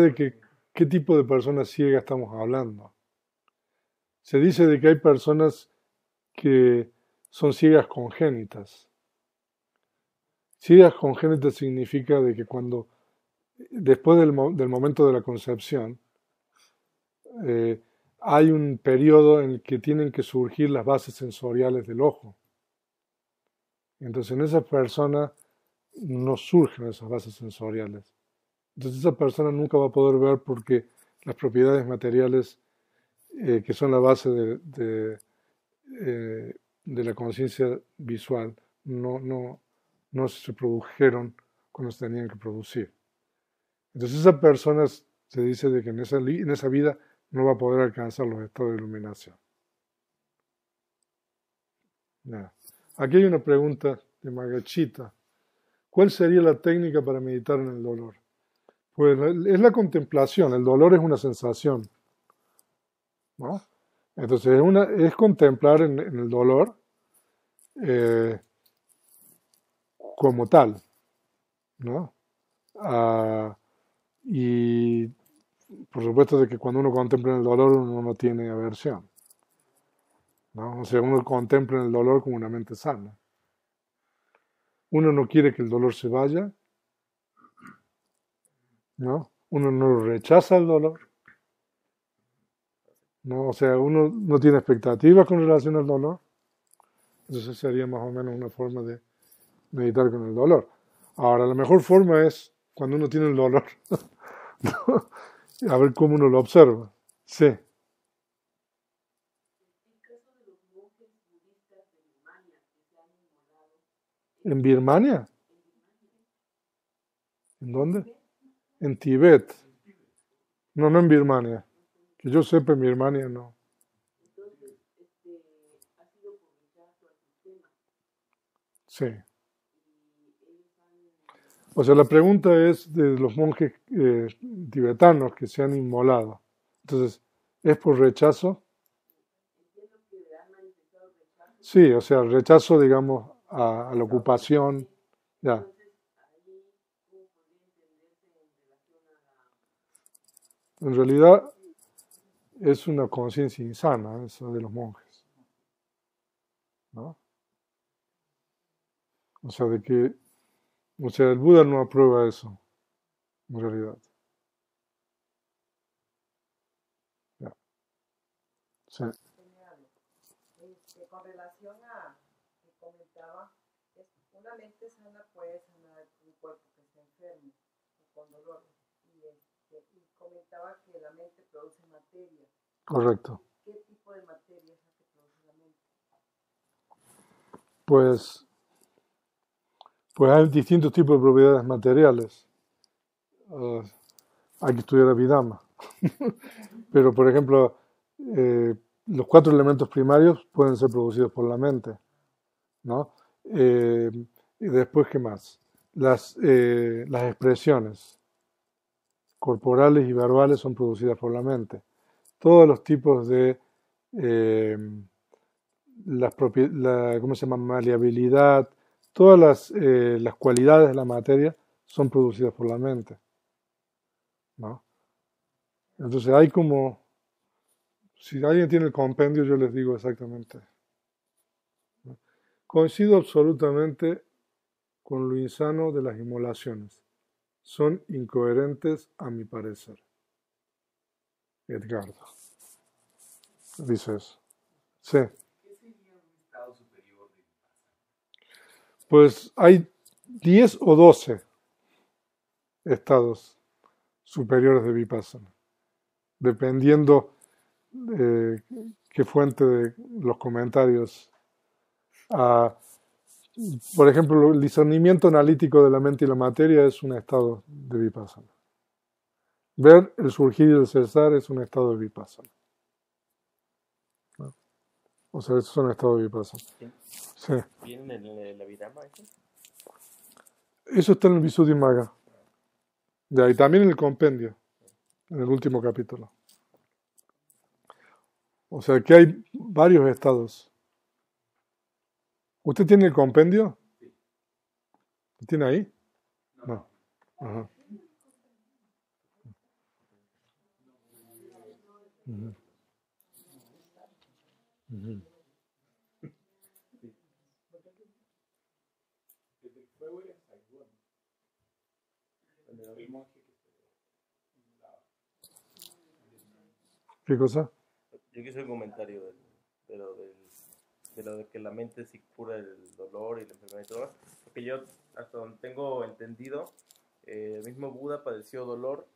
de que qué tipo de personas ciegas estamos hablando. Se dice de que hay personas que son ciegas congénitas. Ciegas congénitas significa de que después del momento de la concepción, hay un periodo en el que tienen que surgir las bases sensoriales del ojo. Entonces en esa persona no surgen esas bases sensoriales. Entonces esa persona nunca va a poder ver porque las propiedades materiales que son la base de la conciencia visual no se produjeron cuando se tenían que producir. Entonces esa persona se dice de que en esa vida no va a poder alcanzar los estados de iluminación. Ya. Aquí hay una pregunta de Magachita. ¿Cuál sería la técnica para meditar en el dolor? Pues es la contemplación. El dolor es una sensación, ¿no? Entonces es contemplar en el dolor como tal, ¿no? Y por supuesto de que cuando uno contempla el dolor uno no tiene aversión, ¿no? O sea, uno contempla el dolor con una mente sana. Uno no quiere que el dolor se vaya, ¿no? Uno no rechaza el dolor, ¿no? O sea, uno no tiene expectativas con relación al dolor. Entonces sería más o menos una forma de meditar con el dolor. Ahora, la mejor forma es cuando uno tiene el dolor, ¿no? A ver cómo uno lo observa. Sí. El caso de los monjes budistas de Birmania que se han inmolado ¿En Birmania? ¿En dónde? En Tibet. No, no en Birmania. Que yo sepa, en Birmania no. entonces ha sido por rechazo al sistema Sí. y ellos han O sea, la pregunta es de los monjes tibetanos que se han inmolado. Entonces, ¿es por rechazo? entiendo que han manifestado rechazo, Sí, o sea, rechazo, digamos, a la ocupación. Ya. entonces ahí cómo podría entenderse en relación a la En realidad es una conciencia insana eso de los monjes, ¿no? O sea, el Buda no aprueba eso, en realidad. Ya. Sí. señal. Con relación a que comentaba, es una mente sana puede sanar un cuerpo que está enfermo o con dolor. Y comentaba que la mente produce materia. Correcto. ¿Qué tipo de materia es la que produce la mente? Pues hay distintos tipos de propiedades materiales. Ah, hay que estudiar Abhidhamma. Pero, por ejemplo, los 4 elementos primarios pueden ser producidos por la mente, ¿no? Y después, ¿qué más? Las expresiones corporales y verbales son producidas por la mente. Todos los tipos de eh, ¿cómo se llama? Maleabilidad, todas las cualidades de la materia son producidas por la mente, ¿no? Entonces hay como, si alguien tiene el compendio, yo les digo exactamente, ¿no? Coincido absolutamente con lo insano de las inmolaciones. Son incoherentes a mi parecer. Edgardo dice eso. Sí. ¿Qué sería un estado superior de Pues hay 10 o 12 estados superiores de Vipassana, dependiendo qué fuente de los comentarios. Ah, por ejemplo, el discernimiento analítico de la mente y la materia es un estado de Vipassana. Ver el surgir y el cesar es un estado de Vipassana, ¿no? O sea, esos son estados de Vipassana. Sí. ¿Viene en la Abhidhamma eso? Eso está en el Visuddhimagga. Y también en el compendio, en el último capítulo. O sea que hay varios estados. ¿Usted tiene el compendio? ¿Lo tiene ahí? No. Ajá. Ujú. Ujú. desde el fuego era Saigon? El monje que ¿Qué cosa? Yo quise un comentario de lo de que la mente sí cura el dolor y la enfermedad y todo más. Porque yo, hasta donde tengo entendido, el mismo Buda padeció dolor.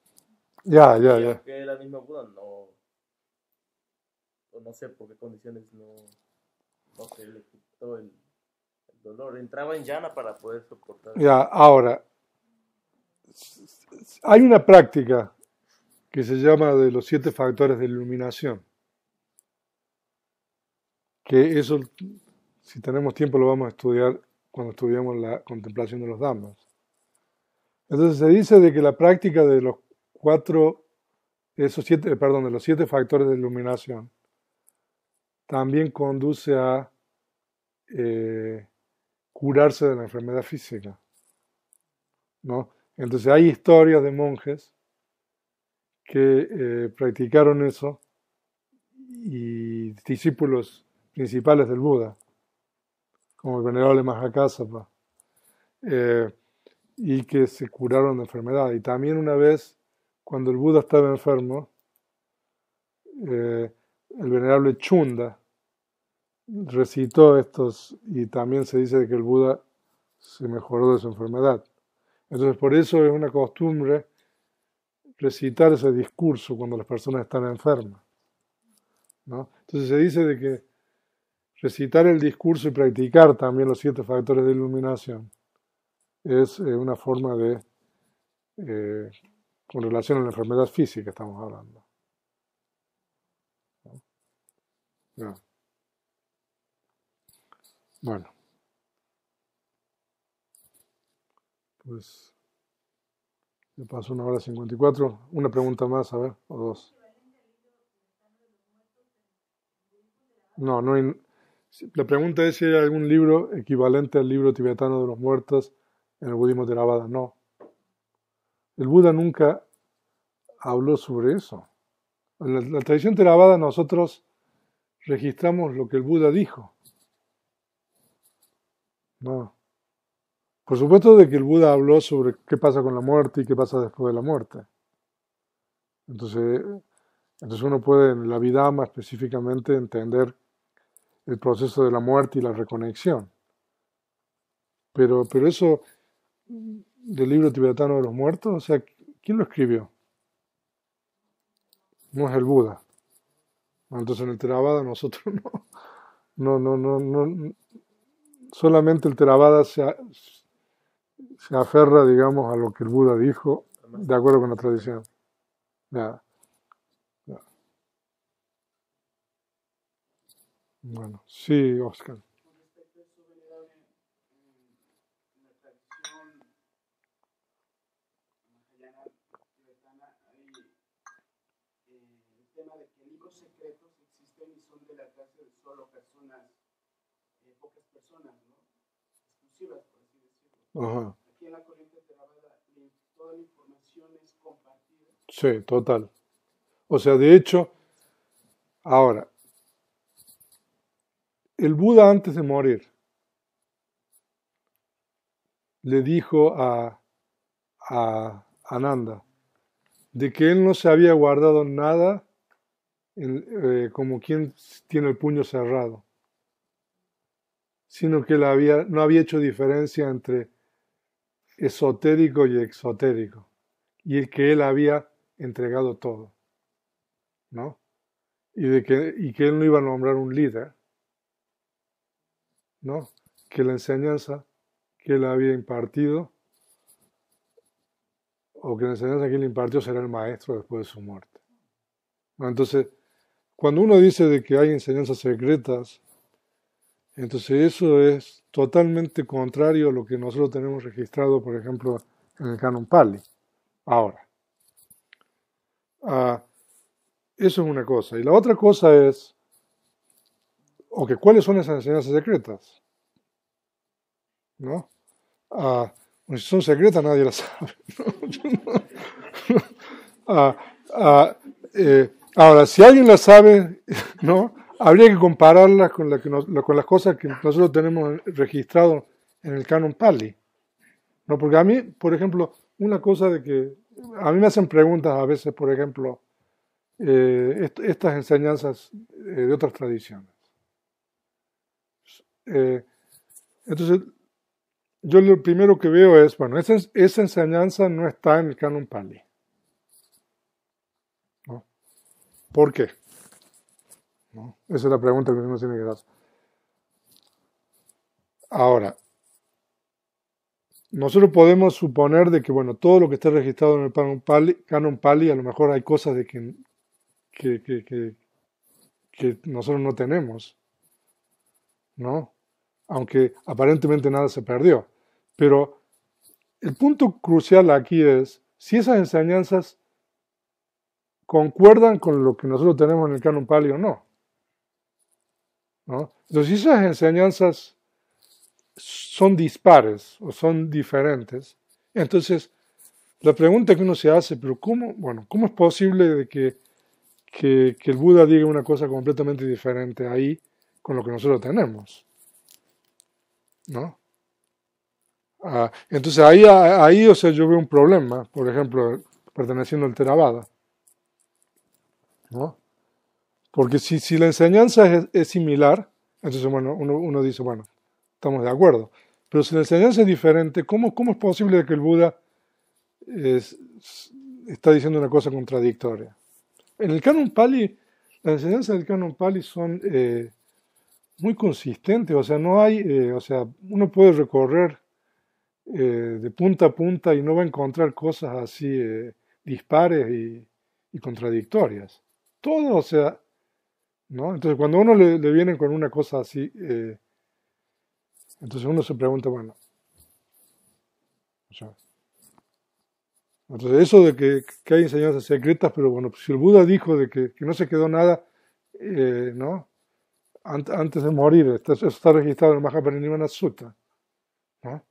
Ya. Y aunque era el mismo Buda, no sé por qué condiciones no se le quitó el dolor. Entraba en llana para poder soportar. Ya, ahora, hay una práctica que se llama de los 7 factores de iluminación, que eso, si tenemos tiempo, lo vamos a estudiar cuando estudiamos la contemplación de los Dhammas. Entonces se dice de que la práctica de los 7 factores de iluminación también conduce a curarse de la enfermedad física, ¿no? Entonces hay historias de monjes que practicaron eso y discípulos principales del Buda, como el venerable Mahakassapa, y que se curaron de enfermedad. Y también una vez, cuando el Buda estaba enfermo, el venerable Chunda recitó estos, y también se dice que el Buda se mejoró de su enfermedad. Entonces, por eso es una costumbre recitar ese discurso cuando las personas están enfermas, ¿no? Entonces se dice de que recitar el discurso y practicar también los 7 factores de iluminación es una forma de, con relación a la enfermedad física estamos hablando, ¿no? Ya. Bueno, pues me pasó 1:54. Una pregunta más, a ver, o dos. No, no hay. La pregunta es si hay algún libro equivalente al libro tibetano de los muertos en el budismo Theravada. No. El Buda nunca habló sobre eso. En la tradición Theravada nosotros registramos lo que el Buda dijo. No. Por supuesto de que el Buda habló sobre qué pasa con la muerte y qué pasa después de la muerte. Entonces uno puede en la Abhidhamma específicamente entender el proceso de la muerte y la reconexión. Pero eso del libro tibetano de los muertos, o sea, ¿quién lo escribió? No es el Buda. Entonces en el Theravada nosotros no, solamente el Theravada se aferra, digamos, a lo que el Buda dijo, de acuerdo con la tradición. Ya. Bueno, sí, Oscar. Con respecto a eso, venerable, en la tradición mahayana tibetana hay el tema de que libros secretos existen y son de la clase de solo personas, pocas personas, ¿no? Exclusivas, por así decirlo. Ajá. Aquí en la corriente Theravada toda la información es compartida. Sí, total. O sea, de hecho, ahora, el Buda antes de morir le dijo a Ananda de que él no se había guardado nada como quien tiene el puño cerrado, sino que él no había hecho diferencia entre esotérico y exotérico, y que él había entregado todo, ¿no? Y que él no iba a nombrar un líder, ¿no? Que la enseñanza que él había impartido, o que la enseñanza que él impartió será el maestro después de su muerte, ¿no? Entonces, cuando uno dice de que hay enseñanzas secretas, entonces eso es totalmente contrario a lo que nosotros tenemos registrado, por ejemplo, en el Canon Pali. Ahora, eso es una cosa. Y la otra cosa es, ¿cuáles son esas enseñanzas secretas? ¿No? Si son secretas nadie las sabe, ¿no? Ahora, si alguien las sabe, ¿no? Habría que compararlas con las cosas que nosotros tenemos registrado en el Canon Pali, ¿no? Porque a mí, por ejemplo, una cosa de que a mí me hacen preguntas a veces, por ejemplo, estas enseñanzas de otras tradiciones. Entonces, yo lo primero que veo es, bueno, esa enseñanza no está en el Canon Pali, ¿no? ¿Por qué? ¿No? Esa es la pregunta que uno tiene que hacer. Ahora, nosotros podemos suponer de que, bueno, todo lo que está registrado en el Canon Pali, a lo mejor hay cosas de que nosotros no tenemos, ¿no? Aunque aparentemente nada se perdió. Pero el punto crucial aquí es si esas enseñanzas concuerdan con lo que nosotros tenemos en el Canon Pali o no, ¿no? Entonces, si esas enseñanzas son dispares o son diferentes, entonces la pregunta que uno se hace, pero ¿cómo es posible de que el Buda diga una cosa completamente diferente ahí con lo que nosotros tenemos? ¿No? Entonces ahí, o sea, yo veo un problema, por ejemplo, perteneciendo al Theravada, ¿no? Porque si la enseñanza es similar, entonces, bueno, uno dice, bueno, estamos de acuerdo. Pero si la enseñanza es diferente, ¿cómo es posible que el Buda está diciendo una cosa contradictoria? En el Canon Pali, las enseñanzas del Canon Pali son muy consistentes, o sea, no hay, o sea, uno puede recorrer de punta a punta y no va a encontrar cosas así dispares y contradictorias. Todo, o sea, ¿no? Entonces, cuando a uno le vienen con una cosa así, entonces uno se pregunta, bueno, o sea, entonces eso de que hay enseñanzas secretas, pero bueno, pues si el Buda dijo de que no se quedó nada, ¿no? Antes de morir, eso está registrado en el Mahaparinirvana Sutta, ¿no?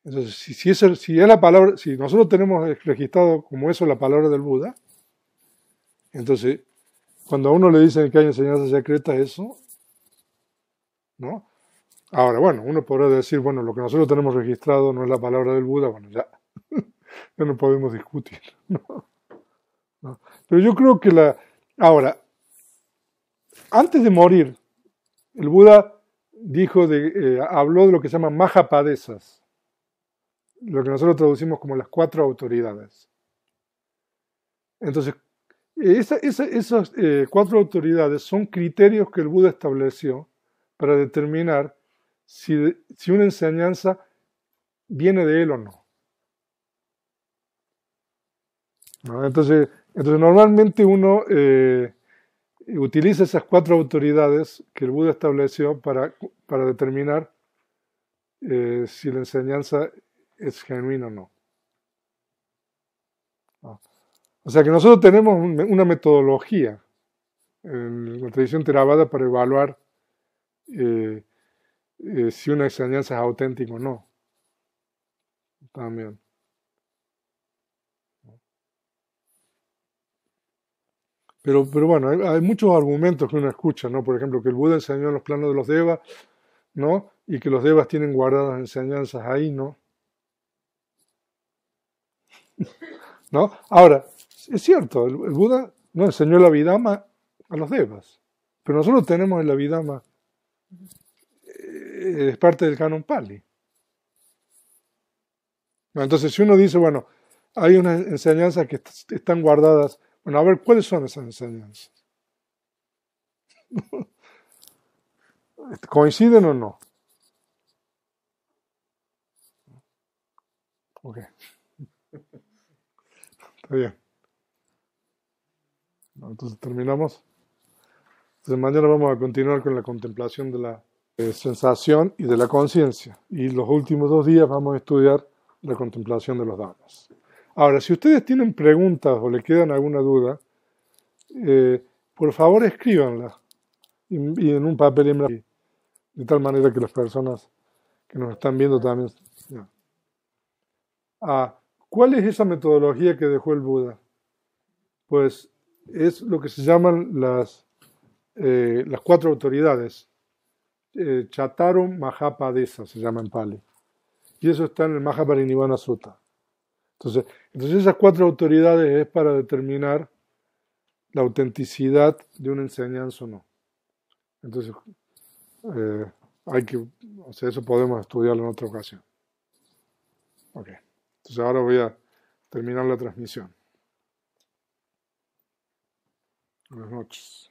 Entonces, si es la palabra, si nosotros tenemos registrado como eso la palabra del Buda, entonces, cuando a uno le dicen que hay enseñanzas secretas, eso, ¿no? Ahora, bueno, uno podrá decir, bueno, lo que nosotros tenemos registrado no es la palabra del Buda, bueno, ya no podemos discutir, ¿no? ¿No? Pero yo creo que ahora, antes de morir, el Buda habló de lo que se llama Mahapadesas, lo que nosotros traducimos como las 4 autoridades. Entonces, esas 4 autoridades son criterios que el Buda estableció para determinar si una enseñanza viene de él o no. ¿No? Entonces, normalmente uno utiliza esas 4 autoridades que el Buda estableció para determinar si la enseñanza es genuina o no. ¿No? O sea que nosotros tenemos una metodología en la tradición Theravada para evaluar si una enseñanza es auténtica o no. También. Pero bueno, hay muchos argumentos que uno escucha, ¿no? Por ejemplo, que el Buda enseñó en los planos de los devas, ¿no? Y que los devas tienen guardadas enseñanzas ahí, ¿no? ¿No? Ahora, es cierto, el Buda no enseñó la Abhidhamma a los devas, pero nosotros tenemos el Abhidhamma, es parte del Canon Pali. Entonces, si uno dice, bueno, hay unas enseñanzas que están guardadas, bueno, a ver, ¿cuáles son esas enseñanzas? ¿Coinciden o no? Ok. Está bien. Entonces terminamos. Entonces mañana vamos a continuar con la contemplación de la sensación y de la conciencia. Y los últimos 2 días vamos a estudiar la contemplación de los dhammas. Ahora, si ustedes tienen preguntas o le quedan alguna duda, por favor escríbanla y en un papel de tal manera que las personas que nos están viendo también. ¿Cuál es esa metodología que dejó el Buda? Pues es lo que se llaman las 4 autoridades. Chataru Mahapadesa se llama en Pali. Y eso está en el Mahaparinirvana Sutta. Entonces esas 4 autoridades es para determinar la autenticidad de una enseñanza o no. Entonces, o sea, eso podemos estudiarlo en otra ocasión. Ok. Entonces ahora voy a terminar la transmisión. Buenas noches.